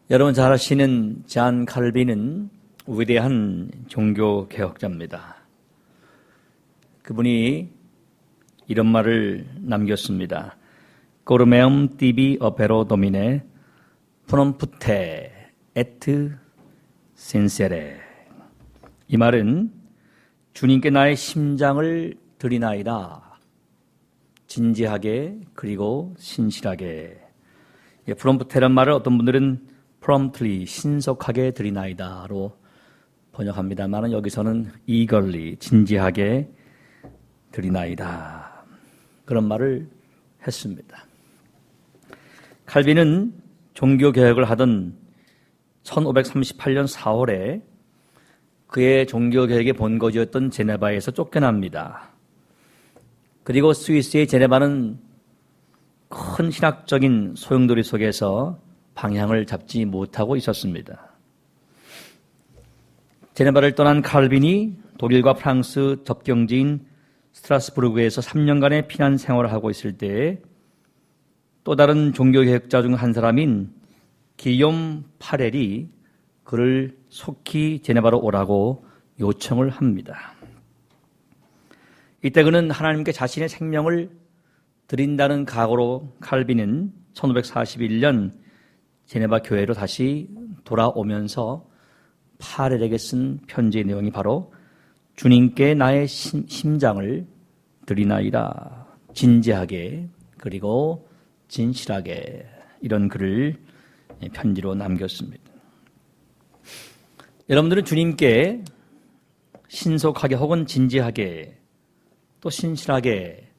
여러분 잘 아시는 잔 칼빈은 위대한 종교 개혁자입니다. 그분이 이런 말을 남겼습니다. Corumeum tibi opero domine prompte et sincere. 이 말은 주님께 나의 심장을 드리나이다. 진지하게 그리고 신실하게. 프롬프테란 말을 어떤 분들은 promptly, 신속하게 드리나이다로 번역합니다만 여기서는 eagerly, 진지하게 드리나이다. 그런 말을 했습니다. 칼빈은 종교개혁을 하던 1538년 4월에 그의 종교개혁의 본거지였던 제네바에서 쫓겨납니다. 그리고 스위스의 제네바는 큰 신학적인 소용돌이 속에서 방향을 잡지 못하고 있었습니다. 제네바를 떠난 칼빈이 독일과 프랑스 접경지인 스트라스부르크에서 3년간의 피난 생활을 하고 있을 때에 또 다른 종교개혁자 중 한 사람인 기욤 파렐이 그를 속히 제네바로 오라고 요청을 합니다. 이때 그는 하나님께 자신의 생명을 드린다는 각오로 칼빈은 1541년 제네바 교회로 다시 돌아오면서 파렐에게 쓴 편지의 내용이 바로 주님께 나의 심장을 드리나이다. 진지하게 그리고 진실하게 이런 글을 편지로 남겼습니다. 여러분들은 주님께 신속하게 혹은 진지하게 또 신실하게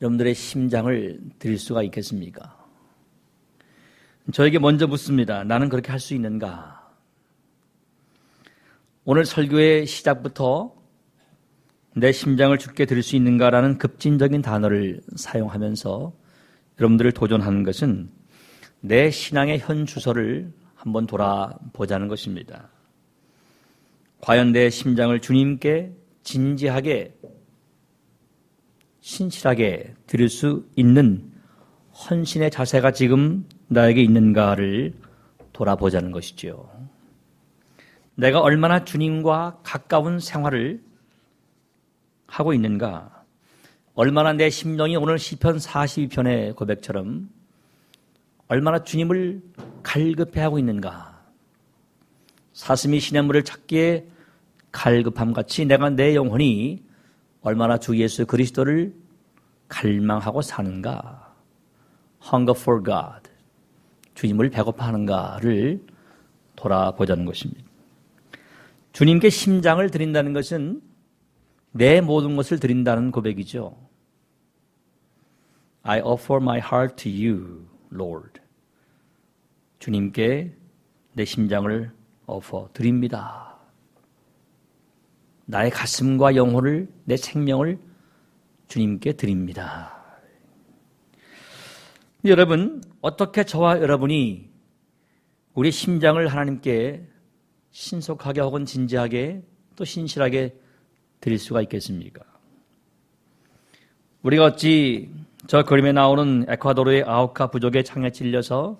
여러분들의 심장을 드릴 수가 있겠습니까? 저에게 먼저 묻습니다. 나는 그렇게 할 수 있는가? 오늘 설교의 시작부터 내 심장을 주께 드릴 수 있는가라는 급진적인 단어를 사용하면서 여러분들을 도전하는 것은 내 신앙의 현 주소를 한번 돌아보자는 것입니다. 과연 내 심장을 주님께 진지하게 신실하게 드릴 수 있는 헌신의 자세가 지금 나에게 있는가를 돌아보자는 것이죠. 내가 얼마나 주님과 가까운 생활을 하고 있는가, 얼마나 내 심령이 오늘 시편 42편의 고백처럼 얼마나 주님을 갈급해하고 있는가, 사슴이 시냇물을 찾기에 갈급함같이 내가 내 영혼이 얼마나 주 예수 그리스도를 갈망하고 사는가, hunger for God, 주님을 배고파하는가를 돌아보자는 것입니다. 주님께 심장을 드린다는 것은 내 모든 것을 드린다는 고백이죠. I offer my heart to you, Lord. 주님께 내 심장을 드립니다. 나의 가슴과 영혼을, 내 생명을 주님께 드립니다. 여러분, 어떻게 저와 여러분이 우리 심장을 하나님께 신속하게 혹은 진지하게 또 신실하게 드릴 수가 있겠습니까? 우리가 어찌 저 그림에 나오는 에콰도르의 아우카 부족의 창에 찔려서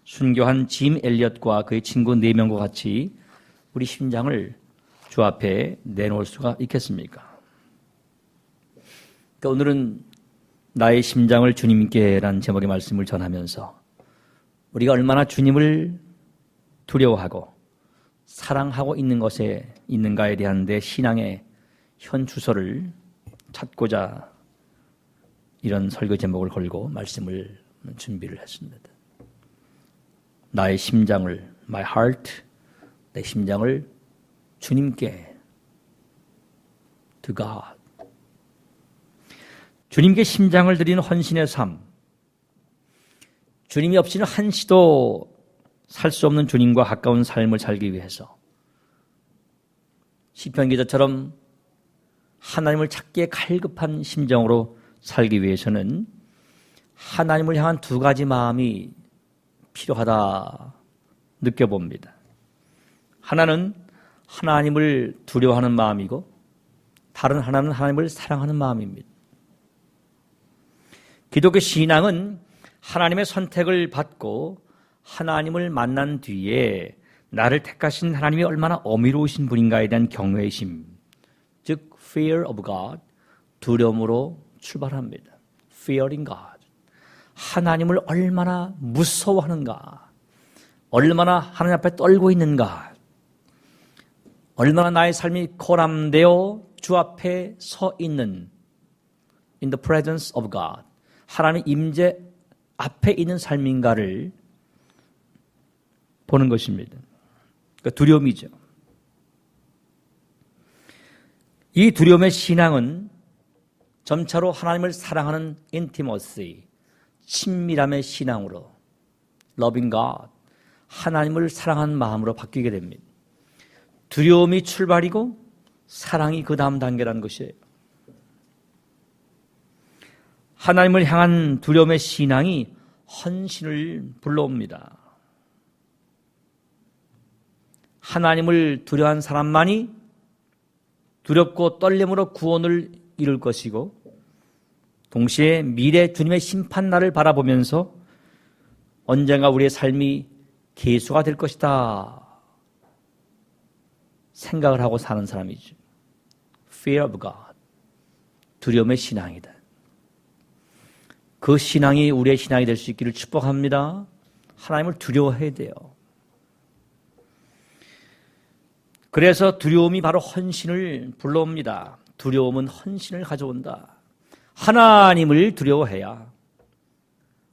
순교한 짐 엘리엇과 그의 친구 4명과 같이 우리 심장을 주 앞에 내놓을 수가 있겠습니까? 그러니까 오늘은 나의 심장을 주님께 라는 제목의 말씀을 전하면서 우리가 얼마나 주님을 두려워하고 사랑하고 있는 것에 있는가에 대한 내 신앙의 현 주소를 찾고자 이런 설교 제목을 걸고 말씀을 준비를 했습니다. 나의 심장을, my heart, 내 심장을 주님께, to God. 주님께 심장을 드리는 헌신의 삶. 주님이 없이는 한시도 살 수 없는 주님과 가까운 삶을 살기 위해서 시편 기자처럼 하나님을 찾기에 갈급한 심정으로 살기 위해서는 하나님을 향한 2가지 마음이 필요하다 느껴봅니다. 하나는 하나님을 두려워하는 마음이고 다른 하나는 하나님을 사랑하는 마음입니다. 기독교 신앙은 하나님의 선택을 받고 하나님을 만난 뒤에 나를 택하신 하나님이 얼마나 어미로우신 분인가에 대한 경외의 심, 즉 fear of God, 두려움으로 출발합니다. fearing God. 하나님을 얼마나 무서워하는가, 얼마나 하나님 앞에 떨고 있는가, 얼마나 나의 삶이 고람되어 주 앞에 서 있는 in the presence of God, 하나님의 임재 앞에 있는 삶인가를 보는 것입니다. 그러니까 두려움이죠. 이 두려움의 신앙은 점차로 하나님을 사랑하는 intimacy, 친밀함의 신앙으로 loving God, 하나님을 사랑하는 마음으로 바뀌게 됩니다. 두려움이 출발이고 사랑이 그 다음 단계라는 것이에요. 하나님을 향한 두려움의 신앙이 헌신을 불러옵니다. 하나님을 두려워한 사람만이 두렵고 떨림으로 구원을 이룰 것이고 동시에 미래 주님의 심판날을 바라보면서 언젠가 우리의 삶이 계수가 될 것이다 생각을 하고 사는 사람이죠. Fear of God, 두려움의 신앙이다. 그 신앙이 우리의 신앙이 될 수 있기를 축복합니다. 하나님을 두려워해야 돼요. 그래서 두려움이 바로 헌신을 불러옵니다. 두려움은 헌신을 가져온다. 하나님을 두려워해야,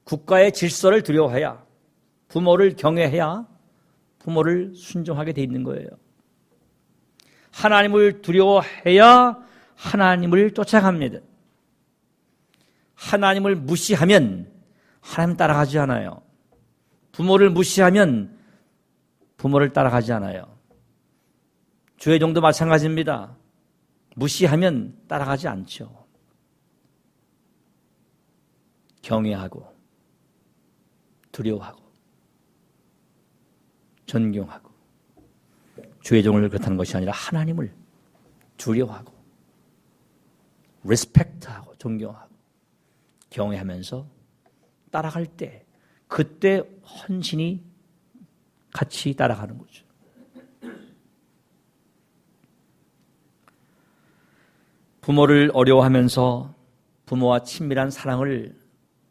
국가의 질서를 두려워해야, 부모를 경외해야 부모를 순종하게 돼 있는 거예요. 하나님을 두려워해야 하나님을 쫓아갑니다. 하나님을 무시하면 하나님 따라가지 않아요. 부모를 무시하면 부모를 따라가지 않아요. 주의 종도 마찬가지입니다. 무시하면 따라가지 않죠. 경외하고 두려워하고 존경하고 주의 종을 그렇다는 것이 아니라 하나님을 두려워하고 리스펙트하고 존경하고 경외하면서 따라갈 때 그때 헌신이 같이 따라가는 거죠. 부모를 어려워하면서 부모와 친밀한 사랑을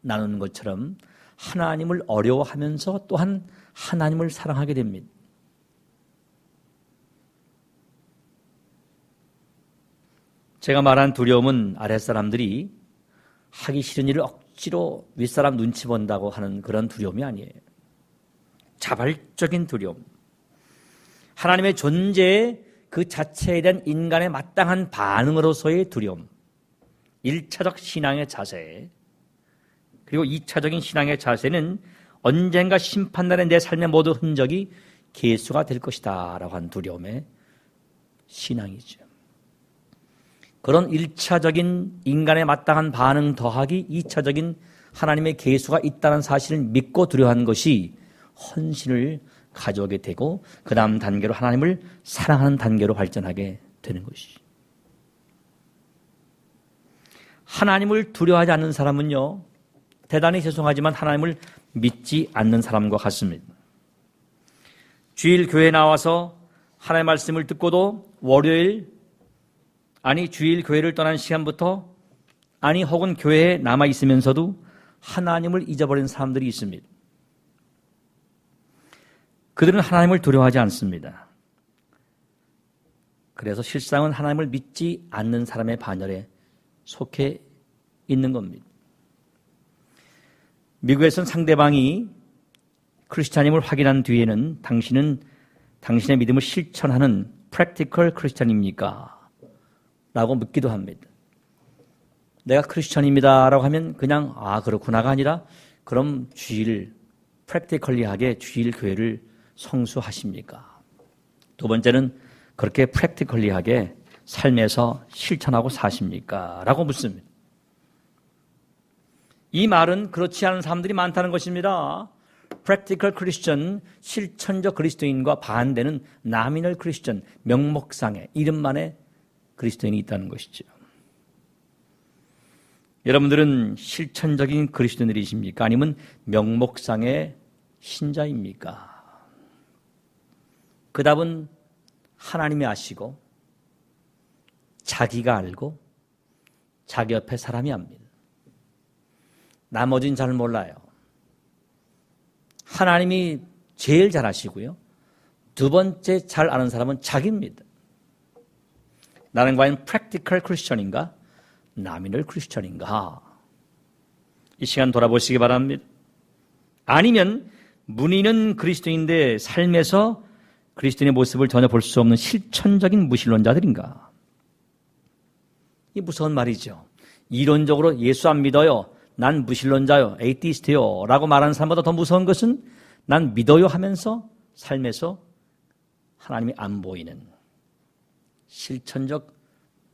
나누는 것처럼 하나님을 어려워하면서 또한 하나님을 사랑하게 됩니다. 제가 말한 두려움은 아랫사람들이 하기 싫은 일을 억지로 윗사람 눈치 본다고 하는 그런 두려움이 아니에요. 자발적인 두려움. 하나님의 존재에 그 자체에 대한 인간의 마땅한 반응으로서의 두려움. 1차적 신앙의 자세. 그리고 2차적인 신앙의 자세는 언젠가 심판날에 내 삶의 모든 흔적이 계수가 될 것이다 라고 한 두려움의 신앙이죠. 그런 1차적인 인간의 마땅한 반응 더하기 2차적인 하나님의 계수가 있다는 사실을 믿고 두려워하는 것이 헌신을 가져오게 되고 그 다음 단계로 하나님을 사랑하는 단계로 발전하게 되는 것이죠. 하나님을 두려워하지 않는 사람은요, 대단히 죄송하지만 하나님을 믿지 않는 사람과 같습니다. 주일 교회에 나와서 하나님의 말씀을 듣고도 월요일 주일 교회를 떠난 시간부터 혹은 교회에 남아 있으면서도 하나님을 잊어버린 사람들이 있습니다. 그들은 하나님을 두려워하지 않습니다. 그래서 실상은 하나님을 믿지 않는 사람의 반열에 속해 있는 겁니다. 미국에서는 상대방이 크리스찬임을 확인한 뒤에는 당신은 당신의 믿음을 실천하는 프랙티컬 크리스찬입니까? 라고 묻기도 합니다. 내가 크리스찬입니다 라고 하면 그냥 그렇구나가 아니라 그럼 주일 프랙티컬리하게 주일 교회를 성수하십니까? 두 번째는 그렇게 프랙티컬리하게 삶에서 실천하고 사십니까? 라고 묻습니다. 이 말은 그렇지 않은 사람들이 많다는 것입니다. 프랙티컬 크리스천, 실천적 그리스도인과 반대는 나미널 크리스천, 명목상의 이름만의 그리스도인이 있다는 것이죠. 여러분들은 실천적인 그리스도인들이십니까? 아니면 명목상의 신자입니까? 그 답은 하나님이 아시고 자기가 알고 자기 옆에 사람이 압니다. 나머지는 잘 몰라요. 하나님이 제일 잘 아시고요. 두 번째 잘 아는 사람은 자기입니다. 나는 과연 프랙티컬 크리스천인가? 나미널 크리스천인가? 이 시간 돌아보시기 바랍니다. 아니면 문의는 그리스도인인데 삶에서 그리스도인의 모습을 전혀 볼 수 없는 실천적인 무신론자들인가? 이 무서운 말이죠. 이론적으로 예수 안 믿어요. 난 무신론자요. 에이티스트요. 라고 말하는 사람보다 더 무서운 것은 난 믿어요 하면서 삶에서 하나님이 안 보이는 실천적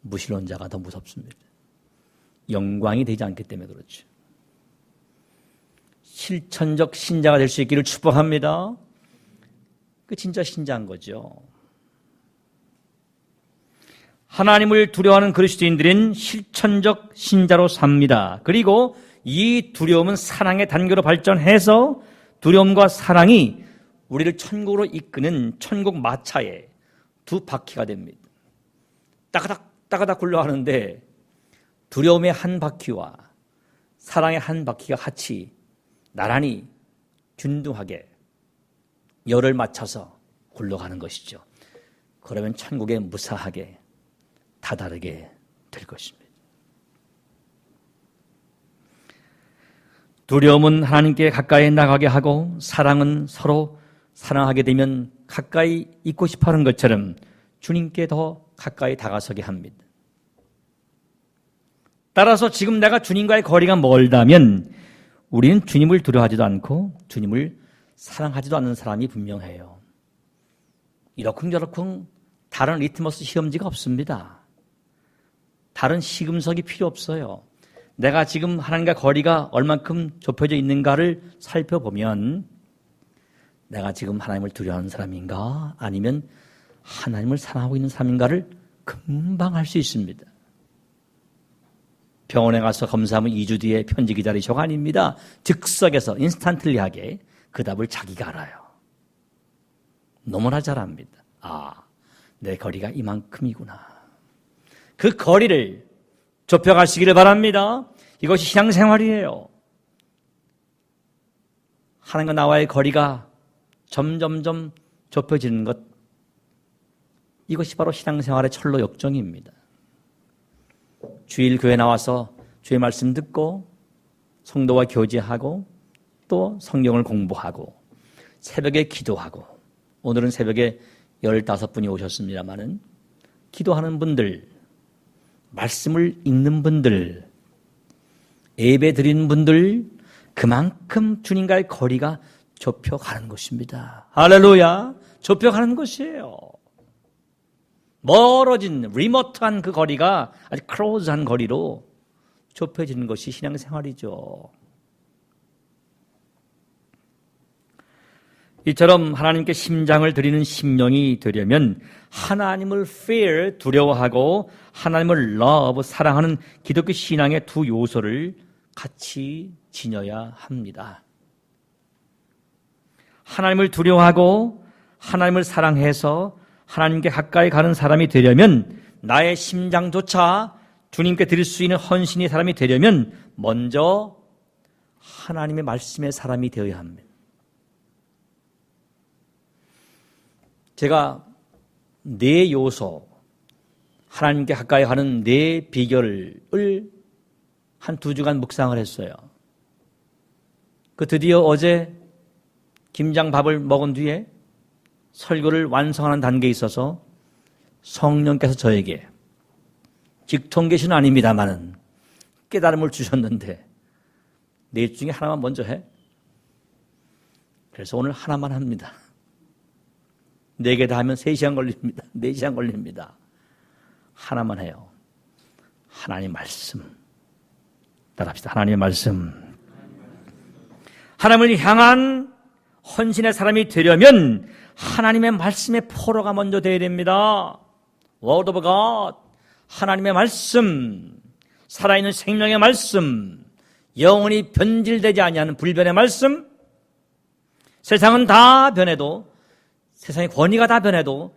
무신론자가 더 무섭습니다. 영광이 되지 않기 때문에 그렇죠. 실천적 신자가 될 수 있기를 축복합니다. 그 진짜 신자인 거죠. 하나님을 두려워하는 그리스도인들은 실천적 신자로 삽니다. 그리고 이 두려움은 사랑의 단계로 발전해서 두려움과 사랑이 우리를 천국으로 이끄는 천국 마차의 두 바퀴가 됩니다. 따가닥 굴러가는데 두려움의 한 바퀴와 사랑의 한 바퀴가 같이 나란히 균등하게 열을 맞춰서 굴러가는 것이죠. 그러면 천국에 무사하게 다다르게 될 것입니다. 두려움은 하나님께 가까이 나가게 하고 사랑은 서로 사랑하게 되면 가까이 있고 싶어하는 것처럼 주님께 더 가까이 다가서게 합니다. 따라서 지금 내가 주님과의 거리가 멀다면 우리는 주님을 두려워하지도 않고 주님을 사랑하지도 않는 사람이 분명해요. 이러쿵저러쿵 다른 리트머스 시험지가 없습니다. 다른 시금석이 필요 없어요. 내가 지금 하나님과 거리가 얼만큼 좁혀져 있는가를 살펴보면 내가 지금 하나님을 두려워하는 사람인가 아니면 하나님을 사랑하고 있는 사람인가를 금방 알 수 있습니다. 병원에 가서 검사하면 2주 뒤에 편지 기다리셔가 아닙니다. 즉석에서 인스턴틀리하게 그 답을 자기가 알아요. 너무나 잘 압니다. 아, 내 거리가 이만큼이구나. 그 거리를 좁혀가시기를 바랍니다. 이것이 신앙생활이에요. 하나님과 나와의 거리가 점점점 좁혀지는 것, 이것이 바로 신앙생활의 철로 역정입니다. 주일 교회 나와서 주의 말씀 듣고 성도와 교제하고 또 성경을 공부하고 새벽에 기도하고, 오늘은 새벽에 15분이 오셨습니다마는 기도하는 분들, 말씀을 읽는 분들, 예배 드리는 분들, 그만큼 주님과의 거리가 좁혀가는 것입니다. 할렐루야! 좁혀가는 것이에요. 멀어진 리모트한 그 거리가 아주 클로즈한 거리로 좁혀지는 것이 신앙생활이죠. 이처럼 하나님께 심장을 드리는 심령이 되려면 하나님을 fear, 두려워하고 하나님을 love, 사랑하는 기독교 신앙의 두 요소를 같이 지녀야 합니다. 하나님을 두려워하고 하나님을 사랑해서 하나님께 가까이 가는 사람이 되려면, 나의 심장조차 주님께 드릴 수 있는 헌신의 사람이 되려면 먼저 하나님의 말씀의 사람이 되어야 합니다. 제가 네 요소, 하나님께 가까이 가는 네 비결을 한 2주간 묵상을 했어요. 그 드디어 어제 김장밥을 먹은 뒤에 설교를 완성하는 단계에 있어서 성령께서 저에게, 직통 계시는 아닙니다마는 깨달음을 주셨는데 넷 중에 하나만 먼저 해. 그래서 오늘 하나만 합니다. 4개 다 하면 3시간 걸립니다. 4시간 걸립니다. 하나만 해요. 하나님 말씀. 따라합시다. 하나님의 말씀. 하나님을 향한 헌신의 사람이 되려면 하나님의 말씀의 포로가 먼저 되어야 됩니다. Word of God, 하나님의 말씀, 살아있는 생명의 말씀, 영원히 변질되지 아니하는 불변의 말씀, 세상은 다 변해도, 세상의 권위가 다 변해도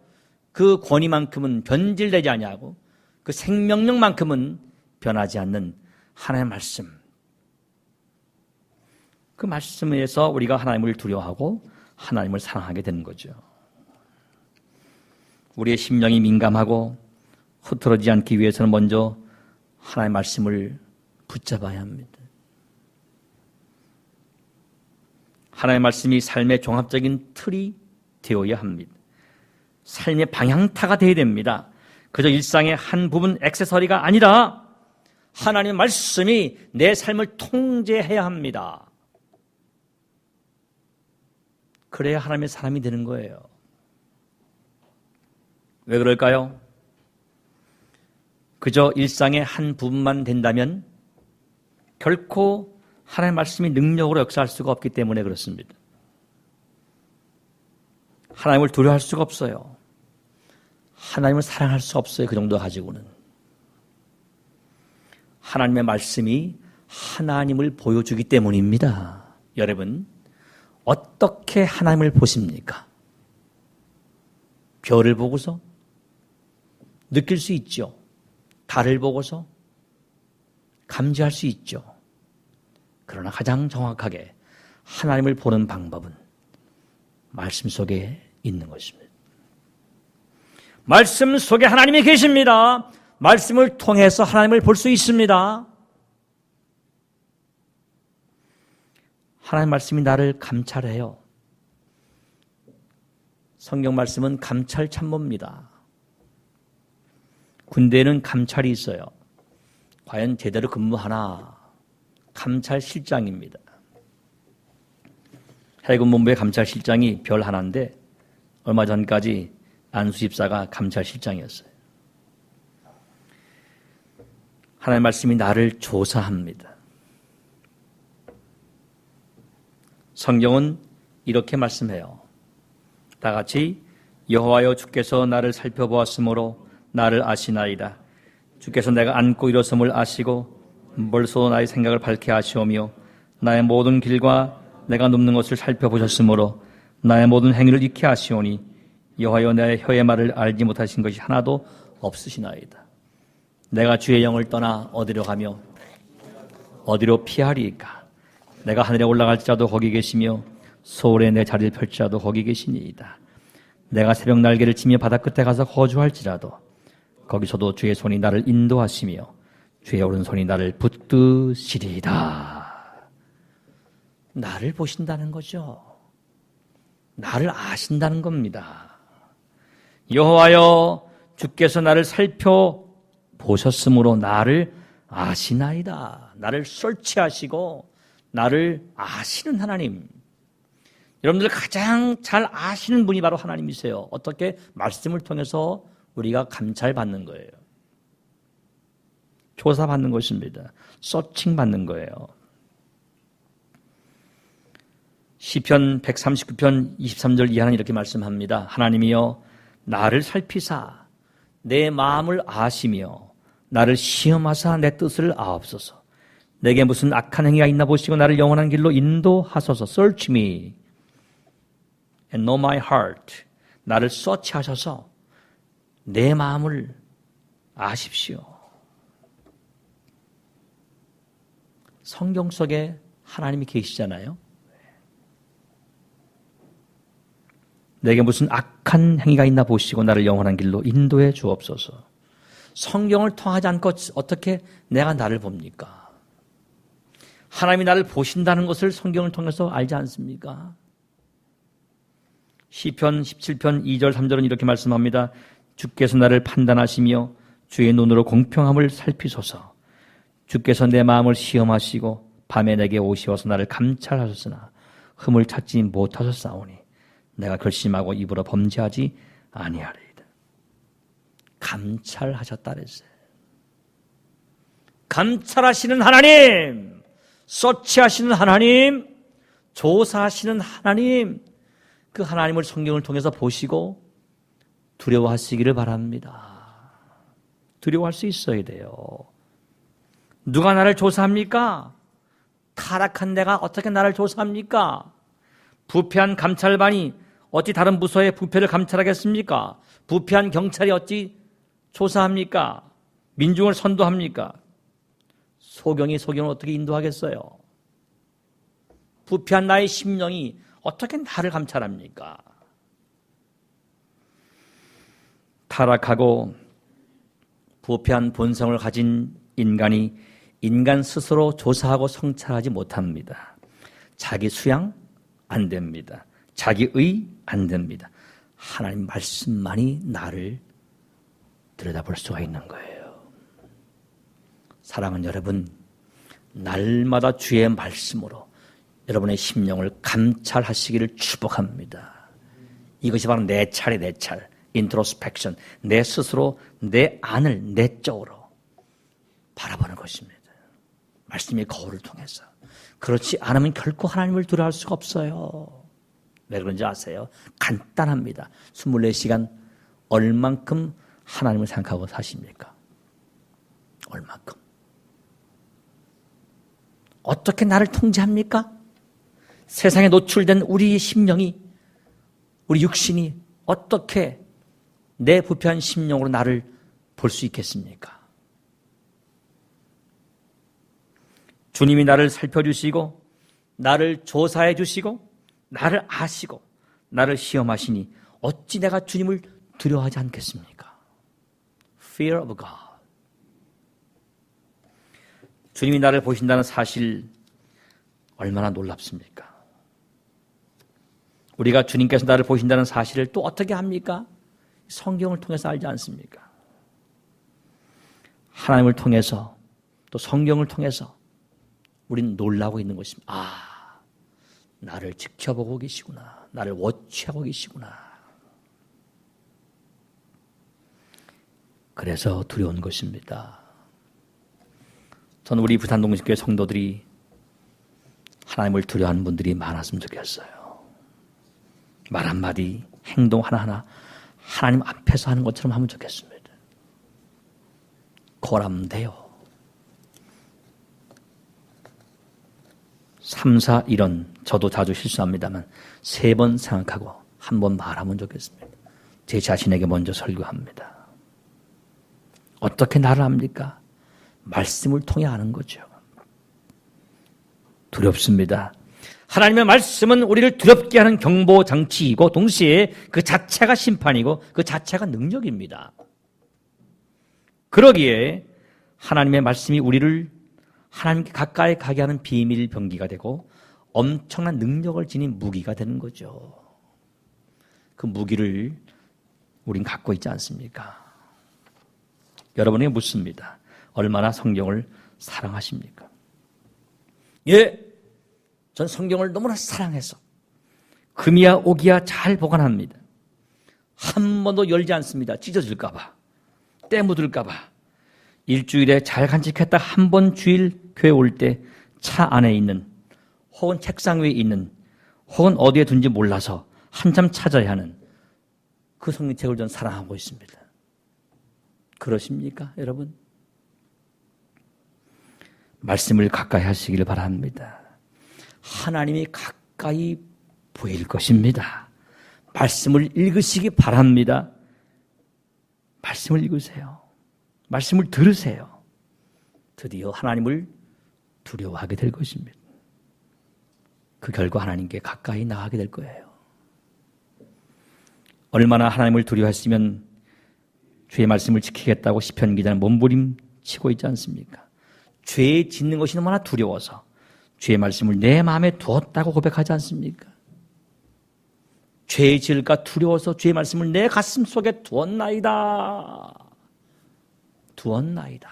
그 권위만큼은 변질되지 아니하고 그 생명력만큼은 변하지 않는 하나님의 말씀. 그 말씀에서 우리가 하나님을 두려워하고 하나님을 사랑하게 되는 거죠. 우리의 심령이 민감하고 흐트러지지 않기 위해서는 먼저 하나님의 말씀을 붙잡아야 합니다. 하나님의 말씀이 삶의 종합적인 틀이 되어야 합니다. 삶의 방향타가 되어야 됩니다. 그저 일상의 한 부분 액세서리가 아니라 하나님의 말씀이 내 삶을 통제해야 합니다. 그래야 하나님의 사람이 되는 거예요. 왜 그럴까요? 그저 일상의 한 부분만 된다면 결코 하나님의 말씀이 능력으로 역사할 수가 없기 때문에 그렇습니다. 하나님을 두려워할 수가 없어요. 하나님을 사랑할 수 없어요. 그 정도 가지고는. 하나님의 말씀이 하나님을 보여주기 때문입니다. 여러분, 어떻게 하나님을 보십니까? 별을 보고서 느낄 수 있죠. 달을 보고서 감지할 수 있죠. 그러나 가장 정확하게 하나님을 보는 방법은 말씀 속에 있는 것입니다. 말씀 속에 하나님이 계십니다. 말씀을 통해서 하나님을 볼 수 있습니다. 하나님 말씀이 나를 감찰해요. 성경 말씀은 감찰 참모입니다. 군대에는 감찰이 있어요. 과연 제대로 근무하나? 감찰실장입니다. 해군본부의 감찰실장이 별 하나인데 얼마 전까지 안수집사가 감찰실장이었어요. 하나님의 말씀이 나를 조사합니다. 성경은 이렇게 말씀해요. 다 같이 여호와여 주께서 나를 살펴보았으므로 나를 아시나이다. 주께서 내가 앉고 일어섬을 아시고 벌써 나의 생각을 밝게 아시오며 나의 모든 길과 내가 눕는 것을 살펴보셨으므로 나의 모든 행위를 익히 아시오니 여호와여 내 혀의 말을 알지 못하신 것이 하나도 없으시나이다. 내가 주의 영을 떠나 어디로 가며 어디로 피하리이까? 내가 하늘에 올라갈지라도 거기 계시며 소울에 내 자리를 펼치라도 거기 계시니이다. 내가 새벽 날개를 치며 바다 끝에 가서 거주할지라도 거기서도 주의 손이 나를 인도하시며 주의 오른손이 나를 붙드시리이다. 나를 보신다는 거죠. 나를 아신다는 겁니다. 여호와여 주께서 나를 살펴보셨으므로 나를 아시나이다. 나를 설치하시고 나를 아시는 하나님. 여러분들 가장 잘 아시는 분이 바로 하나님이세요. 어떻게? 말씀을 통해서 우리가 감찰받는 거예요. 조사받는 것입니다. 서칭 받는 거예요. 시편 139편 23절 이하는 이렇게 말씀합니다. 하나님이여 나를 살피사 내 마음을 아시며 나를 시험하사 내 뜻을 아옵소서. 내게 무슨 악한 행위가 있나 보시고 나를 영원한 길로 인도하소서. Search me and know my heart. 나를 서치하셔서 내 마음을 아십시오. 성경 속에 하나님이 계시잖아요. 내게 무슨 악한 행위가 있나 보시고 나를 영원한 길로 인도해 주옵소서. 성경을 통하지 않고 어떻게 내가 나를 봅니까? 하나님이 나를 보신다는 것을 성경을 통해서 알지 않습니까? 시편 17편 2절 3절은 이렇게 말씀합니다. 주께서 나를 판단하시며 주의 눈으로 공평함을 살피소서. 주께서 내 마음을 시험하시고 밤에 내게 오시어서 나를 감찰하셨으나 흠을 찾지 못하셨사오니 내가 결심하고 입으로 범죄하지 아니하리이다. 감찰하셨다 그랬어요. 감찰하시는 하나님, 서치하시는 하나님, 조사하시는 하나님, 그 하나님을 성경을 통해서 보시고 두려워하시기를 바랍니다. 두려워할 수 있어야 돼요. 누가 나를 조사합니까? 타락한 내가 어떻게 나를 조사합니까? 부패한 감찰반이 어찌 다른 부서의 부패를 감찰하겠습니까? 부패한 경찰이 어찌 조사합니까? 민중을 선도합니까? 소경이 소경을 어떻게 인도하겠어요? 부패한 나의 심령이 어떻게 나를 감찰합니까? 타락하고 부패한 본성을 가진 인간이 인간 스스로 조사하고 성찰하지 못합니다. 자기 수양 안 됩니다. 자기 의 안 됩니다. 하나님 말씀만이 나를 들여다볼 수가 있는 거예요. 사랑하는 여러분, 날마다 주의 말씀으로 여러분의 심령을 감찰하시기를 축복합니다. 이것이 바로 내 차례, 내 찰, 인트로스펙션, 내 스스로 내 안을 내적으로 바라보는 것입니다. 말씀의 거울을 통해서. 그렇지 않으면 결코 하나님을 두려워할 수가 없어요. 왜 그런지 아세요? 간단합니다. 24시간 얼만큼 하나님을 생각하고 사십니까? 얼만큼? 어떻게 나를 통제합니까? 세상에 노출된 우리의 심령이, 우리 육신이 어떻게 내 부패한 심령으로 나를 볼 수 있겠습니까? 주님이 나를 살펴주시고 나를 조사해 주시고 나를 아시고 나를 시험하시니 어찌 내가 주님을 두려워하지 않겠습니까? Fear of God. 주님이 나를 보신다는 사실 얼마나 놀랍습니까? 우리가 주님께서 나를 보신다는 사실을 또 어떻게 합니까? 성경을 통해서 알지 않습니까? 하나님을 통해서 또 성경을 통해서 우리는 놀라고 있는 것입니다. 아, 나를 지켜보고 계시구나. 나를 워치하고 계시구나. 그래서 두려운 것입니다. 저는 우리 부산동식교회 성도들이 하나님을 두려워하는 분들이 많았으면 좋겠어요. 말 한마디, 행동 하나하나 하나님 앞에서 하는 것처럼 하면 좋겠습니다. 고람돼요. 3, 4, 1원 저도 자주 실수합니다만 3번 생각하고 1번 말하면 좋겠습니다. 제 자신에게 먼저 설교합니다. 어떻게 나를 압니까? 말씀을 통해 아는 거죠. 두렵습니다. 하나님의 말씀은 우리를 두렵게 하는 경보장치이고 동시에 그 자체가 심판이고 그 자체가 능력입니다. 그러기에 하나님의 말씀이 우리를 하나님께 가까이 가게 하는 비밀 병기가 되고 엄청난 능력을 지닌 무기가 되는 거죠. 그 무기를 우린 갖고 있지 않습니까? 여러분에게 묻습니다. 얼마나 성경을 사랑하십니까? 예, 전 성경을 너무나 사랑해서 금이야 옥이야 잘 보관합니다. 한 번도 열지 않습니다. 찢어질까 봐, 때 묻을까 봐. 일주일에 잘 간직했다 한 번 주일 교회 올 때 차 안에 있는 혹은 책상 위에 있는 혹은 어디에 둔지 몰라서 한참 찾아야 하는 그 성경책을 전 사랑하고 있습니다. 그러십니까, 여러분? 말씀을 가까이 하시기를 바랍니다. 하나님이 가까이 보일 것입니다. 말씀을 읽으시기 바랍니다. 말씀을 읽으세요. 말씀을 들으세요. 드디어 하나님을 두려워하게 될 것입니다. 그 결과 하나님께 가까이 나가게 될 거예요. 얼마나 하나님을 두려워했으면 주의 말씀을 지키겠다고 시편 기자는 몸부림치고 있지 않습니까? 죄 짓는 것이 너무나 두려워서 주의 말씀을 내 마음에 두었다고 고백하지 않습니까? 죄 지을까 두려워서 주의 말씀을 내 가슴 속에 두었나이다. 두었나이다.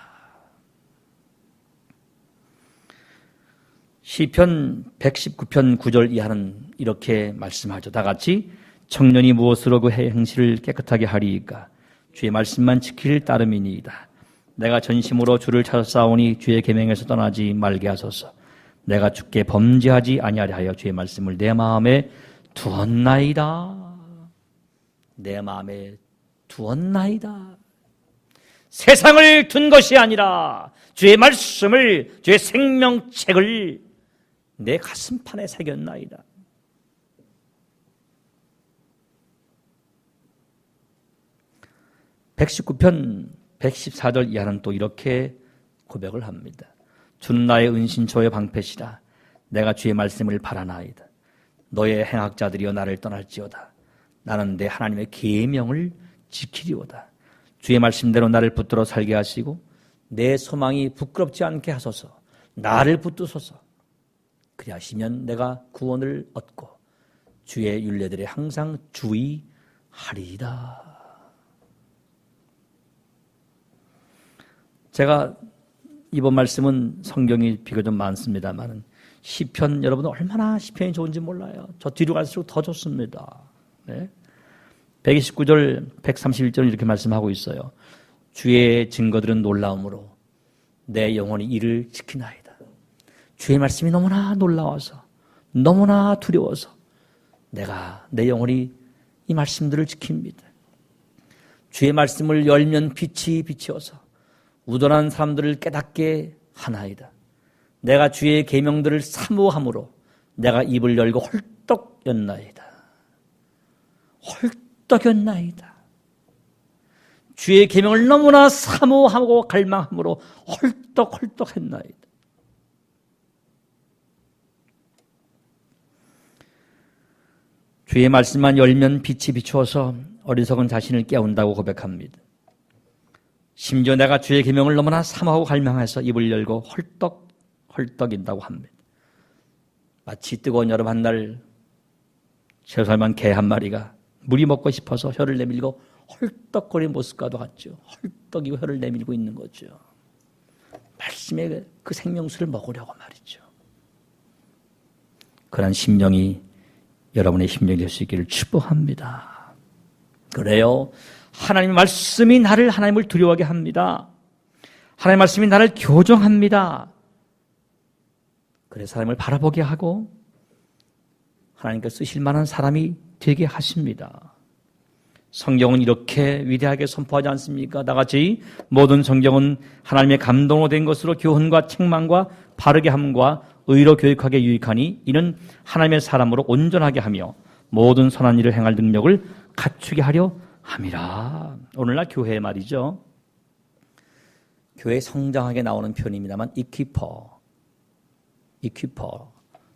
시편 119편 9절 이하는 이렇게 말씀하죠. 다 같이 청년이 무엇으로 그 행실을 깨끗하게 하리이까 주의 말씀만 지킬 따름이니이다. 내가 전심으로 주를 찾아싸우니 주의 계명에서 떠나지 말게 하소서. 내가 주께 범죄하지 아니하려 하여 주의 말씀을 내 마음에 두었나이다. 내 마음에 두었나이다. 세상을 둔 것이 아니라 주의 말씀을, 주의 생명책을 내 가슴판에 새겼나이다. 119편 114절 이하는 또 이렇게 고백을 합니다. 주는 나의 은신처의 방패시라. 내가 주의 말씀을 바라나이다. 너의 행악자들이여 나를 떠날지어다. 나는 내 하나님의 계명을 지키리오다. 주의 말씀대로 나를 붙들어 살게 하시고 내 소망이 부끄럽지 않게 하소서. 나를 붙드소서. 그리하시면 내가 구원을 얻고 주의 율례들에 항상 주의하리이다. 제가 이번 말씀은 성경이 비교적 많습니다만 시편, 여러분 얼마나 시편이 좋은지 몰라요. 저 뒤로 갈수록 더 좋습니다. 네. 129절, 131절은 이렇게 말씀하고 있어요. 주의 증거들은 놀라움으로 내 영혼이 이를 지키나이다. 주의 말씀이 너무나 놀라워서, 너무나 두려워서 내 영혼이 이 말씀들을 지킵니다. 주의 말씀을 열면 빛이 비치어서 우둔한 사람들을 깨닫게 하나이다. 내가 주의 계명들을 사모함으로 내가 입을 열고 헐떡 였나이다. 헐떡 였나이다. 주의 계명을 너무나 사모하고 갈망함으로 헐떡 했나이다. 주의 말씀만 열면 빛이 비추어서 어리석은 자신을 깨운다고 고백합니다. 심지어 내가 주의 계명을 너무나 사모하고 갈망해서 입을 열고 헐떡인다고 합니다. 마치 뜨거운 여름 한날 새살만 개 한 마리가 물이 먹고 싶어서 혀를 내밀고 헐떡거리는 모습과도 같죠. 헐떡이고 혀를 내밀고 있는 거죠. 말씀의 그 생명수를 먹으려고 말이죠. 그런 심령이 여러분의 심령이 될 수 있기를 축복합니다. 그래요. 하나님의 말씀이 나를 하나님을 두려워하게 합니다. 하나님의 말씀이 나를 교정합니다. 그래서 하나님을 바라보게 하고 하나님께서 쓰실 만한 사람이 되게 하십니다. 성경은 이렇게 위대하게 선포하지 않습니까? 나같이 모든 성경은 하나님의 감동으로 된 것으로 교훈과 책망과 바르게 함과 의로 교육하게 유익하니 이는 하나님의 사람으로 온전하게 하며 모든 선한 일을 행할 능력을 갖추게 하려 함이라. 오늘날 교회 말이죠. 교회 성장하게 나오는 표현입니다만 이퀴퍼,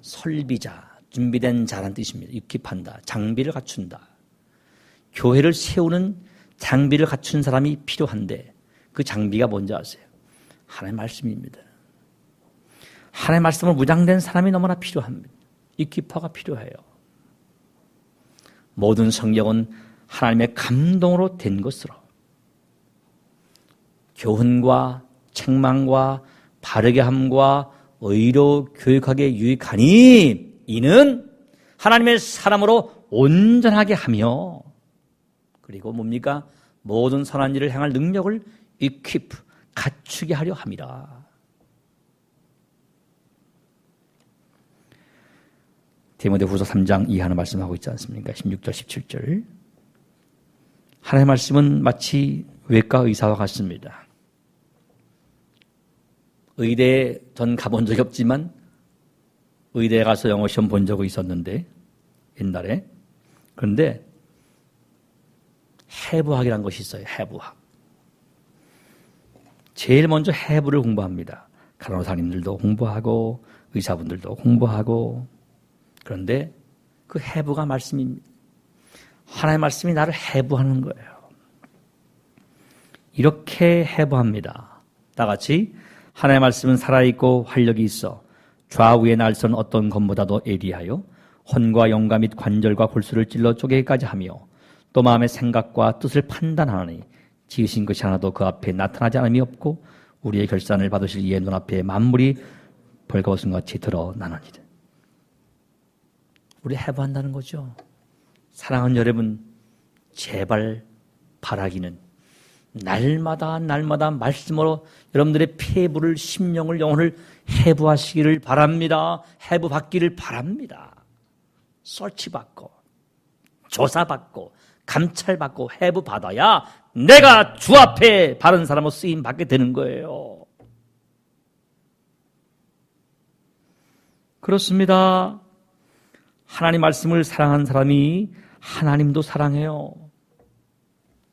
설비자, 준비된 자란 뜻입니다. 이퀴한다, 장비를 갖춘다. 교회를 세우는 장비를 갖춘 사람이 필요한데 그 장비가 뭔지 아세요? 하나님의 말씀입니다. 하나님의 말씀으로 무장된 사람이 너무나 필요합니다. 이퀴퍼가 필요해요. 모든 성경은 하나님의 감동으로 된 것으로 교훈과 책망과 바르게 함과 의로 교육하게 유익하니 이는 하나님의 사람으로 온전하게 하며 그리고 뭡니까? 모든 선한 일을 행할 능력을 equip, 갖추게 하려 함이라. 디모데후서 3장 이하는 말씀하고 있지 않습니까? 16절, 17절. 하나님의 말씀은 마치 외과 의사와 같습니다. 의대에 전 가본 적이 없지만 의대에 가서 영어 시험 본 적이 있었는데 옛날에. 그런데 해부학이라는 것이 있어요. 해부학. 제일 먼저 해부를 공부합니다. 간호사님들도 공부하고 의사분들도 공부하고. 그런데 그 해부가 말씀입니다. 하나님의 말씀이 나를 해부하는 거예요. 이렇게 해부합니다. 다 같이 하나님의 말씀은 살아있고 활력이 있어 좌우의 날선 어떤 것보다도 예리하여 혼과 영과 및 관절과 골수를 찔러 쪼개기까지 하며 또 마음의 생각과 뜻을 판단하니 지으신 것이 하나도 그 앞에 나타나지 않음이 없고 우리의 결산을 받으실 이의 눈앞에 만물이 벌거벗은 같이 드러나느니라. 우리 해부한다는 거죠. 사랑하는 여러분, 제발 바라기는 날마다 말씀으로 여러분들의 폐부를, 심령을, 영혼을 해부하시기를 바랍니다. 해부받기를 바랍니다. 설치받고 조사받고 감찰받고 해부받아야 내가 주 앞에 바른 사람으로 쓰임받게 되는 거예요. 그렇습니다. 하나님 말씀을 사랑한 사람이 하나님도 사랑해요.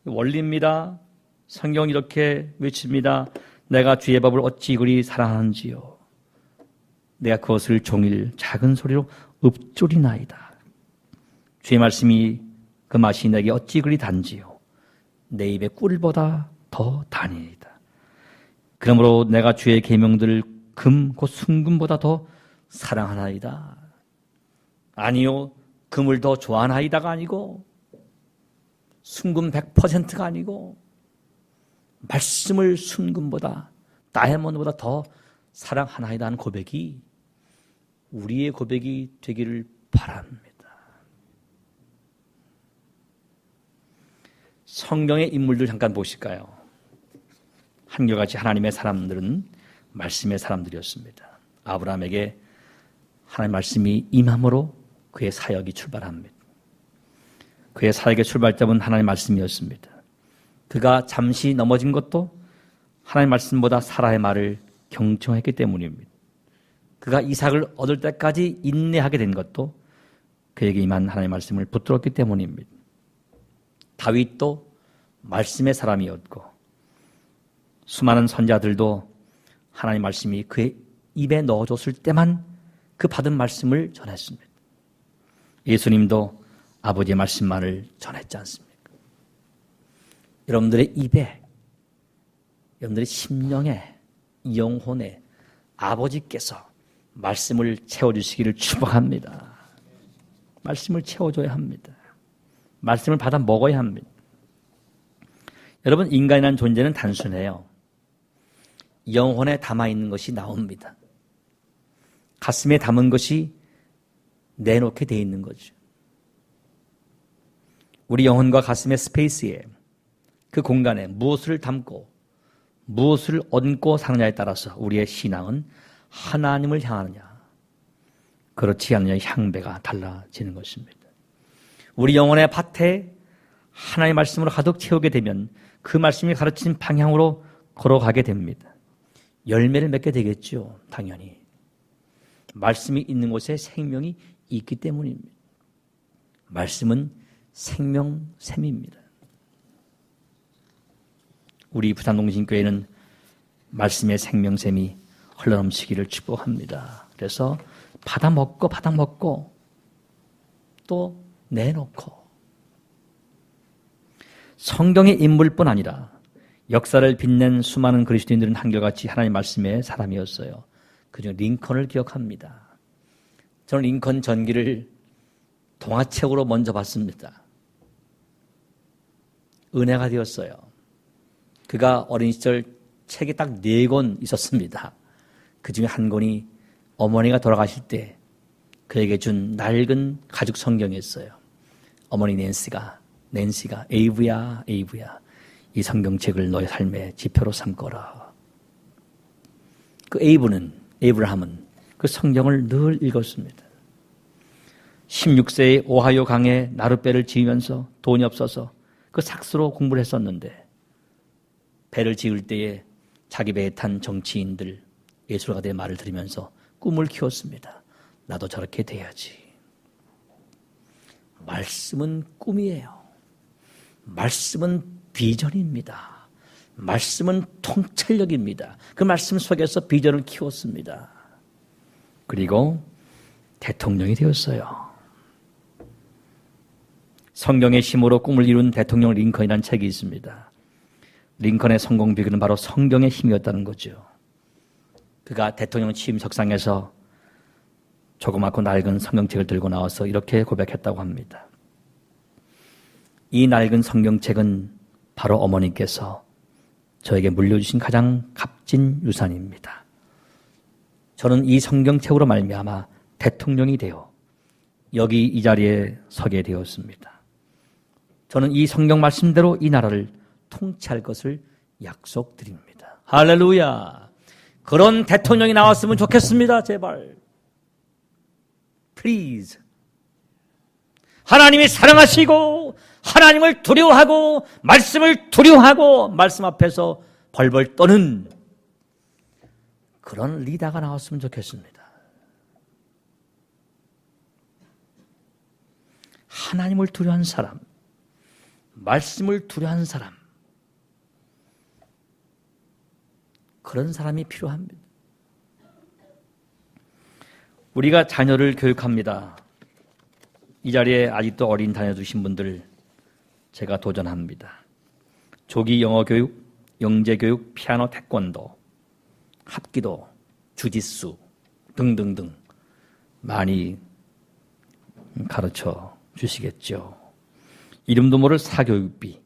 원리입니다. 성경 이렇게 외칩니다. 내가 주의 법을 어찌 그리 사랑하는지요. 내가 그것을 종일 작은 소리로 읊조리나이다. 주의 말씀이 그 맛이 내게 어찌 그리 단지요. 내 입에 꿀보다 더 단이다. 그러므로 내가 주의 계명들을 금 곧 순금보다 더 사랑하나이다. 아니요, 금을 더 좋아하나이다가 아니고 순금 100%가 아니고 말씀을 순금보다 다이아몬드보다 더 사랑하나이다 하는 고백이 우리의 고백이 되기를 바랍니다. 성경의 인물들 잠깐 보실까요? 한결같이 하나님의 사람들은 말씀의 사람들이었습니다. 아브라함에게 하나님의 말씀이 임함으로 그의 사역이 출발합니다. 그의 사역의 출발점은 하나님의 말씀이었습니다. 그가 잠시 넘어진 것도 하나님의 말씀보다 사라의 말을 경청했기 때문입니다. 그가 이삭을 얻을 때까지 인내하게 된 것도 그에게 임한 하나님의 말씀을 붙들었기 때문입니다. 다윗도 말씀의 사람이었고 수많은 선자들도 하나님의 말씀이 그의 입에 넣어줬을 때만 그 받은 말씀을 전했습니다. 예수님도 아버지의 말씀만을 전했지 않습니까? 여러분들의 입에, 여러분들의 심령에, 영혼에 아버지께서 말씀을 채워주시기를 축복합니다. 말씀을 채워줘야 합니다. 말씀을 받아 먹어야 합니다. 여러분, 인간이라는 존재는 단순해요. 영혼에 담아있는 것이 나옵니다. 가슴에 담은 것이 내놓게 돼 있는 거죠. 우리 영혼과 가슴의 스페이스에, 그 공간에 무엇을 담고 무엇을 얹고 사느냐에 따라서 우리의 신앙은 하나님을 향하느냐, 그렇지 않느냐의 향배가 달라지는 것입니다. 우리 영혼의 밭에 하나님의 말씀으로 가득 채우게 되면 그 말씀이 가르치는 방향으로 걸어가게 됩니다. 열매를 맺게 되겠죠, 당연히. 말씀이 있는 곳에 생명이 있기 때문입니다. 말씀은 생명샘입니다. 우리 부산동신교회는 말씀의 생명샘이 흘러넘치기를 축복합니다. 그래서 받아먹고 또 내놓고 성경의 인물뿐 아니라 역사를 빛낸 수많은 그리스도인들은 한결같이 하나님의 말씀의 사람이었어요. 그중 링컨을 기억합니다. 저는 링컨 전기를 동화책으로 먼저 봤습니다. 은혜가 되었어요. 그가 어린 시절 책이 딱 4권 있었습니다. 그 중에 한 권이 어머니가 돌아가실 때 그에게 준 낡은 가죽 성경이었어요. 어머니 낸시가 에이브야 이 성경책을 너의 삶의 지표로 삼거라. 그 에이브라함은 그 성경을 늘 읽었습니다. 16세에 오하이오 강에 나룻배를 지으면서 돈이 없어서 그 삭스로 공부를 했었는데 배를 지을 때에 자기 배에 탄 정치인들, 예술가들의 말을 들으면서 꿈을 키웠습니다. 나도 저렇게 돼야지. 말씀은 꿈이에요. 말씀은 비전입니다. 말씀은 통찰력입니다. 그 말씀 속에서 비전을 키웠습니다. 그리고 대통령이 되었어요. 성경의 힘으로 꿈을 이룬 대통령 링컨이라는 책이 있습니다. 링컨의 성공 비결은 바로 성경의 힘이었다는 거죠. 그가 대통령 취임석상에서 조그맣고 낡은 성경책을 들고 나와서 이렇게 고백했다고 합니다. 이 낡은 성경책은 바로 어머니께서 저에게 물려주신 가장 값진 유산입니다. 저는 이 성경책으로 말미암아 대통령이 되어 여기 이 자리에 서게 되었습니다. 저는 이 성경 말씀대로 이 나라를 통치할 것을 약속드립니다. 할렐루야. 그런 대통령이 나왔으면 좋겠습니다. 제발. Please. 하나님이 사랑하시고 하나님을 두려워하고 말씀을 두려워하고 말씀 앞에서 벌벌 떠는 그런 리더가 나왔으면 좋겠습니다. 하나님을 두려워하는 사람, 말씀을 두려워하는 사람, 그런 사람이 필요합니다. 우리가 자녀를 교육합니다. 이 자리에 아직도 어린 자녀 두신 분들 제가 도전합니다. 조기 영어 교육, 영재 교육, 피아노, 태권도, 합기도, 주짓수 등등등 많이 가르쳐 주시겠죠. 이름도 모를 사교육비,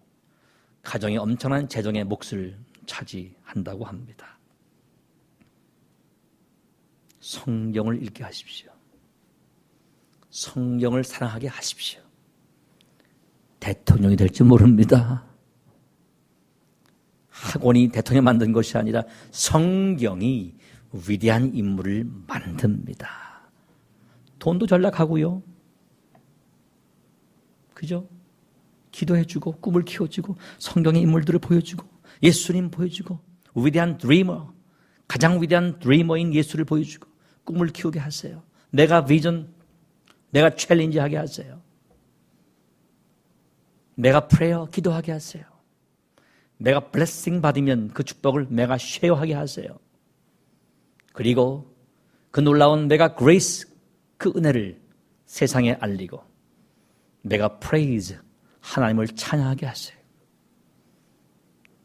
가정의 엄청난 재정의 몫을 차지한다고 합니다. 성경을 읽게 하십시오. 성경을 사랑하게 하십시오. 대통령이 될지 모릅니다. 학원이 대통령 만든 것이 아니라 성경이 위대한 인물을 만듭니다. 돈도 전락하고요. 그죠? 기도해주고 꿈을 키워주고 성경의 인물들을 보여주고 예수님 보여주고 위대한 드리머, 가장 위대한 드리머인 예수를 보여주고 꿈을 키우게 하세요. 내가 비전, 내가 챌린지하게 하세요. 내가 프레이어 기도하게 하세요. 내가 블레싱 받으면 그 축복을 내가 쉐어하게 하세요. 그리고 그 놀라운 내가 그레이스, 그 은혜를 세상에 알리고 내가 프레이즈, 하나님을 찬양하게 하세요.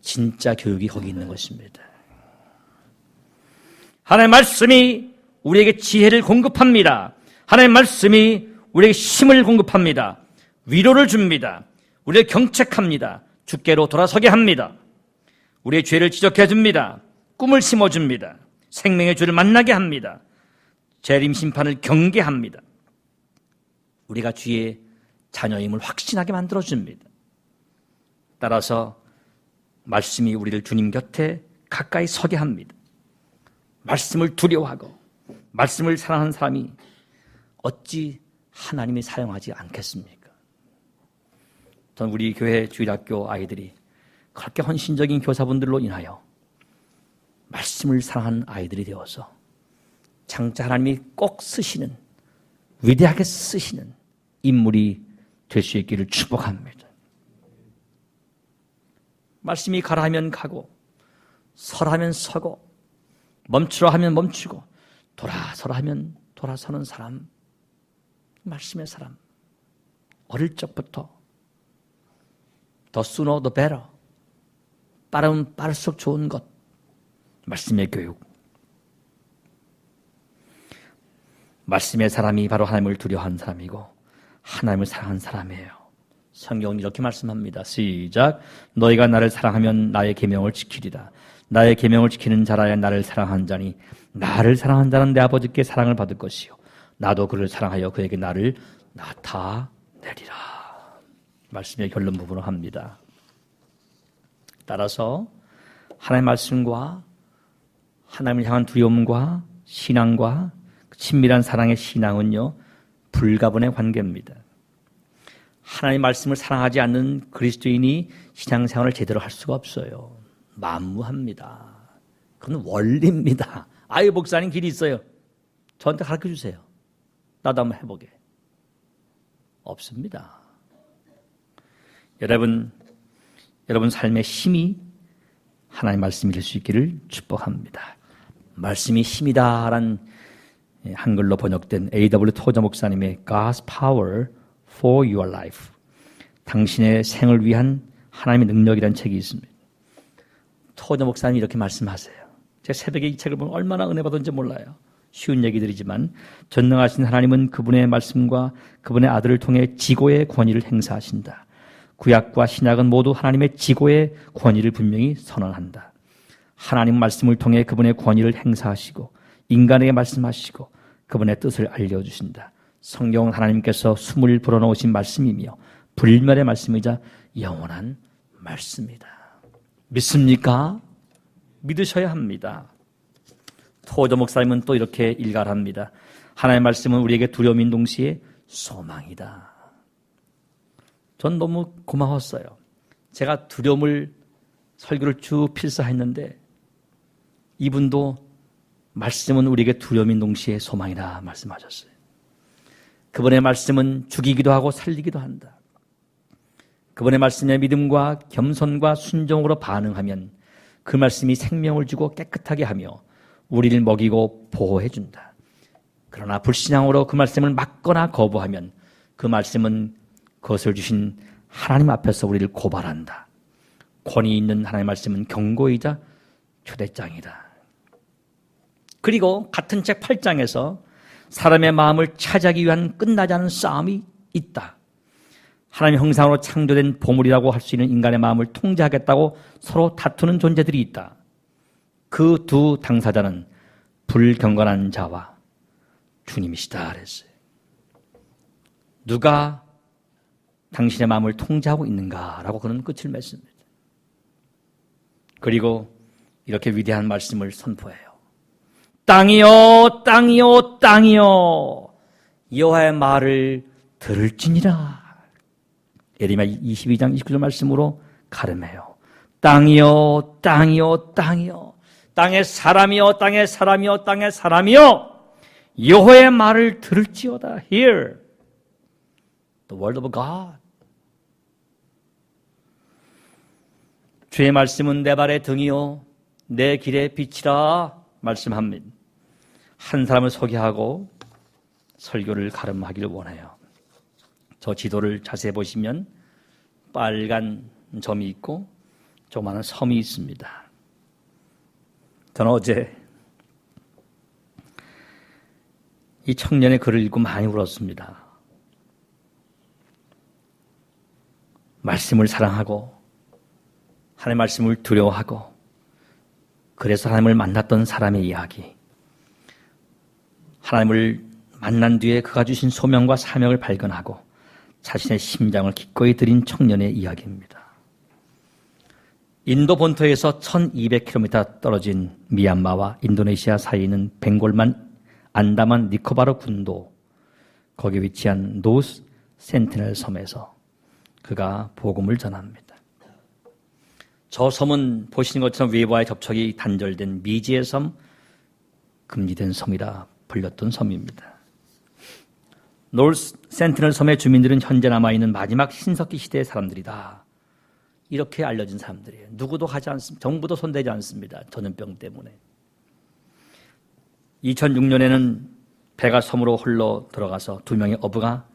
진짜 교육이 거기 있는 것입니다. 하나님의 말씀이 우리에게 지혜를 공급합니다. 하나님의 말씀이 우리에게 힘을 공급합니다. 위로를 줍니다. 우리를 경책합니다. 주께로 돌아서게 합니다. 우리의 죄를 지적해 줍니다. 꿈을 심어줍니다. 생명의 주를 만나게 합니다. 재림 심판을 경계합니다. 우리가 주의 자녀임을 확신하게 만들어줍니다. 따라서 말씀이 우리를 주님 곁에 가까이 서게 합니다. 말씀을 두려워하고 말씀을 사랑하는 사람이 어찌 하나님이 사용하지 않겠습니까? 전 우리 교회 주일학교 아이들이 그렇게 헌신적인 교사분들로 인하여 말씀을 사랑하는 아이들이 되어서 장차 하나님이 꼭 쓰시는, 위대하게 쓰시는 인물이 될 수 있기를 축복합니다. 말씀이 가라 하면 가고 서라 하면 서고 멈추라 하면 멈추고 돌아서라 하면 돌아서는 사람, 말씀의 사람. 어릴 적부터 the sooner the better, 빠르면 빠를수록 좋은 것, 말씀의 교육. 말씀의 사람이 바로 하나님을 두려워하는 사람이고 하나님을 사랑하는 사람이에요. 성경은 이렇게 말씀합니다. 시작. 너희가 나를 사랑하면 나의 계명을 지키리라. 나의 계명을 지키는 자라야 나를 사랑하는 자니 나를 사랑하는 자는 내 아버지께 사랑을 받을 것이요 나도 그를 사랑하여 그에게 나를 나타내리라. 말씀의 결론 부분을 합니다. 따라서 하나님의 말씀과 하나님을 향한 두려움과 신앙과 친밀한 사랑의 신앙은요, 불가분의 관계입니다. 하나님의 말씀을 사랑하지 않는 그리스도인이 신앙생활을 제대로 할 수가 없어요. 만무합니다. 그건 원리입니다. 아유, 목사님 길이 있어요. 저한테 가르쳐 주세요. 나도 한번 해보게. 없습니다. 여러분 삶의 힘이 하나님의 말씀이 될 수 있기를 축복합니다. 말씀이 힘이다라는 한글로 번역된 A.W. 토저 목사님의 God's Power for Your Life, 당신의 생을 위한 하나님의 능력이라는 책이 있습니다. 토저 목사님이 이렇게 말씀하세요. 제가 새벽에 이 책을 보면 얼마나 은혜 받았는지 몰라요. 쉬운 얘기들이지만 전능하신 하나님은 그분의 말씀과 그분의 아들을 통해 지고의 권위를 행사하신다. 구약과 신약은 모두 하나님의 지고의 권위를 분명히 선언한다. 하나님 말씀을 통해 그분의 권위를 행사하시고 인간에게 말씀하시고 그분의 뜻을 알려주신다. 성경은 하나님께서 숨을 불어넣으신 말씀이며 불멸의 말씀이자 영원한 말씀이다. 믿습니까? 믿으셔야 합니다. 토저 목사님은 또 이렇게 일갈합니다. 하나님의 말씀은 우리에게 두려움인 동시에 소망이다. 전 너무 고마웠어요. 제가 두려움을 설교를 쭉 필사했는데 이분도 말씀은 우리에게 두려움인 동시에 소망이다 말씀하셨어요. 그분의 말씀은 죽이기도 하고 살리기도 한다. 그분의 말씀에 믿음과 겸손과 순종으로 반응하면 그 말씀이 생명을 주고 깨끗하게 하며 우리를 먹이고 보호해 준다. 그러나 불신앙으로 그 말씀을 막거나 거부하면 그 말씀은 그것을 주신 하나님 앞에서 우리를 고발한다. 권위 있는 하나님의 말씀은 경고이자 초대장이다. 그리고 같은 책 8장에서 사람의 마음을 차지하기 위한 끝나지 않은 싸움이 있다. 하나님의 형상으로 창조된 보물이라고 할 수 있는 인간의 마음을 통제하겠다고 서로 다투는 존재들이 있다. 그 두 당사자는 불경건한 자와 주님이시다 그랬어요. 누가 당신의 마음을 통제하고 있는가라고 그는 끝을 맺습니다. 그리고 이렇게 위대한 말씀을 선포해요. 땅이여 땅이여 땅이여 여호와의 말을 들을지니라. 예레미야 22장 29절 말씀으로 가름해요. 땅이여 땅이여 땅이여 땅의 사람이여 땅의 사람이여 땅의 사람이여 여호와의 말을 들을지어다. Hear the word of God. 주의 말씀은 내 발의 등이요 내 길의 빛이라 말씀합니다. 한 사람을 소개하고 설교를 가름하기를 원해요. 저 지도를 자세히 보시면 빨간 점이 있고 조그마한 섬이 있습니다. 저는 어제 이 청년의 글을 읽고 많이 울었습니다. 말씀을 사랑하고 하나님의 말씀을 두려워하고 그래서 하나님을 만났던 사람의 이야기. 하나님을 만난 뒤에 그가 주신 소명과 사명을 발견하고 자신의 심장을 기꺼이 드린 청년의 이야기입니다. 인도 본토에서 1200km 떨어진 미얀마와 인도네시아 사이에 있는 벵골만 안다만 니코바르 군도 거기에 위치한 노스 센티넬 섬에서 그가 복음을 전합니다. 저 섬은 보시는 것처럼 외부와의 접촉이 단절된 미지의 섬, 금지된 섬이라 불렸던 섬입니다. 노스 센티넬 섬의 주민들은 현재 남아있는 마지막 신석기 시대의 사람들이다. 이렇게 알려진 사람들이에요. 누구도 하지 않습니다. 정부도 손대지 않습니다. 전염병 때문에. 2006년에는 배가 섬으로 홀로 들어가서 2명의 어부가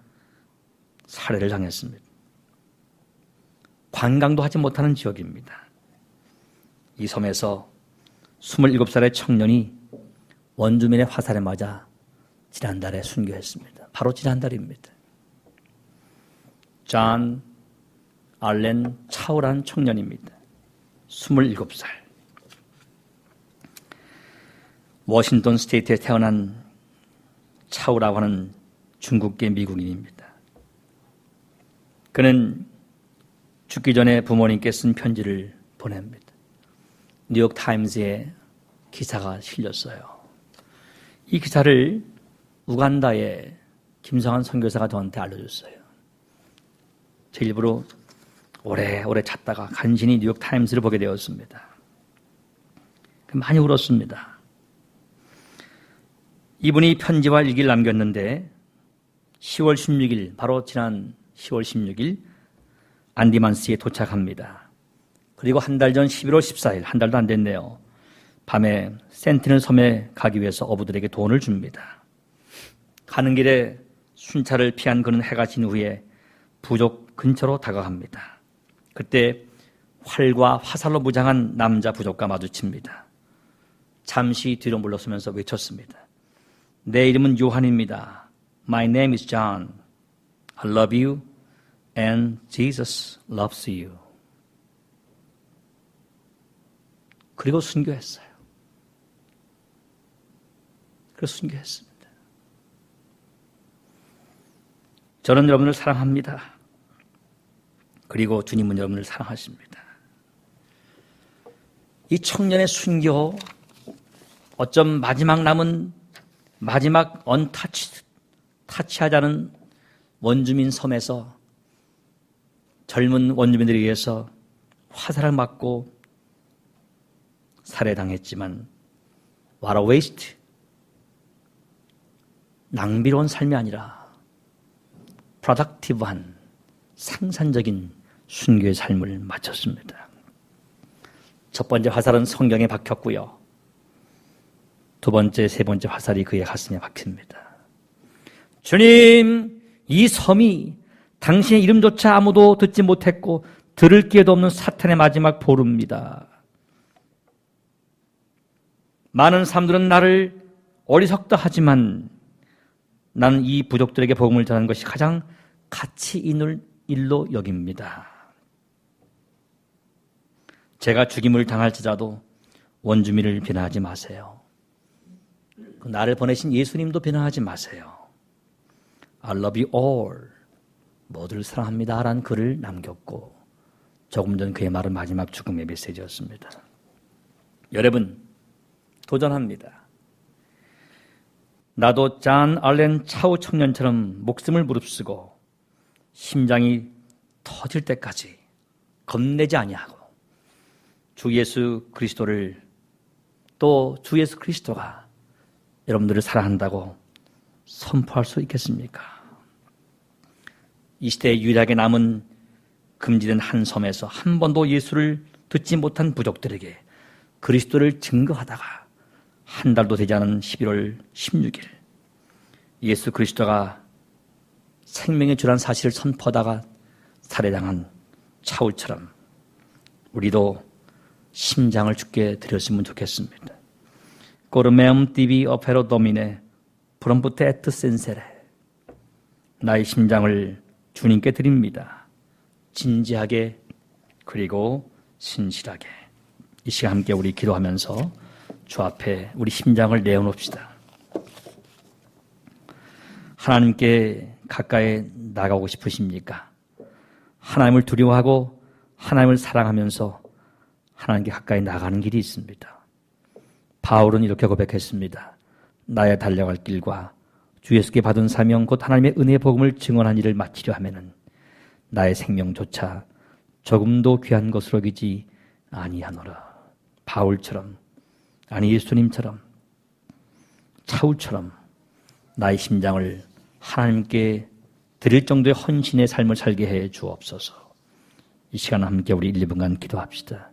살해를 당했습니다. 관광도 하지 못하는 지역입니다. 이 섬에서 27살의 청년이 원주민의 화살에 맞아 지난달에 순교했습니다. 바로 지난달입니다. 존 알렌 차우라는 청년입니다. 27살. 워싱턴 스테이트에 태어난 차우라고 하는 중국계 미국인입니다. 그는 죽기 전에 부모님께 쓴 편지를 보냅니다. 뉴욕 타임즈에 기사가 실렸어요. 이 기사를 우간다의 김성한 선교사가 저한테 알려줬어요. 제 일부러 오래 찾다가 간신히 뉴욕 타임즈를 보게 되었습니다. 많이 울었습니다. 이분이 편지와 일기를 남겼는데 10월 16일, 바로 지난 10월 16일 안디만스에 도착합니다. 그리고 한 달 전 11월 14일, 한 달도 안 됐네요. 밤에 센티넬 섬에 가기 위해서 어부들에게 돈을 줍니다. 가는 길에 순찰을 피한 그는 해가 진 후에 부족 근처로 다가갑니다. 그때 활과 화살로 무장한 남자 부족과 마주칩니다. 잠시 뒤로 물러서면서 외쳤습니다. 내 이름은 요한입니다. My name is John. I love you and Jesus loves you. 그리고 순교했어요. 그래서 순교했습니다. 저는 여러분을 사랑합니다. 그리고 주님은 여러분을 사랑하십니다. 이 청년의 순교, 어쩜 마지막 남은 마지막 타치하자는 원주민 섬에서 젊은 원주민들에 의해서 화살을 맞고 살해당했지만 what a waste, 낭비로운 삶이 아니라 productive한 생산적인 순교의 삶을 마쳤습니다. 첫 번째 화살은 성경에 박혔고요. 두 번째, 세 번째 화살이 그의 가슴에 박힙니다. 주님, 이 섬이 당신의 이름조차 아무도 듣지 못했고 들을 기회도 없는 사탄의 마지막 보루입니다. 많은 사람들은 나를 어리석다 하지만 나는 이 부족들에게 복음을 전하는 것이 가장 가치 있는 일로 여깁니다. 제가 죽임을 당할지라도 원주민을 비난하지 마세요. 나를 보내신 예수님도 비난하지 마세요. I love you all. 모두를 사랑합니다. 라는 글을 남겼고 조금 전 그의 말은 마지막 죽음의 메시지였습니다. 여러분, 도전합니다. 나도 잔 알렌 차우 청년처럼 목숨을 무릅쓰고 심장이 터질 때까지 겁내지 아니하고 주 예수 그리스도를 또 주 예수 그리스도가 여러분들을 사랑한다고 선포할 수 있겠습니까? 이 시대에 유일하게 남은 금지된 한 섬에서 한 번도 예수를 듣지 못한 부족들에게 그리스도를 증거하다가 한 달도 되지 않은 11월 16일 예수 그리스도가 생명의 주란 사실을 선포하다가 살해당한 차울처럼 우리도 심장을 주께 드렸으면 좋겠습니다. Cormeam tibi opero domine, prompte et sensere. 나의 심장을 주님께 드립니다. 진지하게 그리고 신실하게. 이 시간 함께 우리 기도하면서 주 앞에 우리 심장을 내어놓읍시다. 하나님께 가까이 나가고 싶으십니까? 하나님을 두려워하고 하나님을 사랑하면서 하나님께 가까이 나가는 길이 있습니다. 바울은 이렇게 고백했습니다. 나의 달려갈 길과 주 예수께 받은 사명 곧 하나님의 은혜의 복음을 증언한 일을 마치려 하면은 나의 생명조차 조금도 귀한 것으로 여기지 아니하노라. 바울처럼 아니 예수님처럼 차울처럼 나의 심장을 하나님께 드릴 정도의 헌신의 삶을 살게 해 주옵소서. 이 시간 함께 우리 1, 2분간 기도합시다.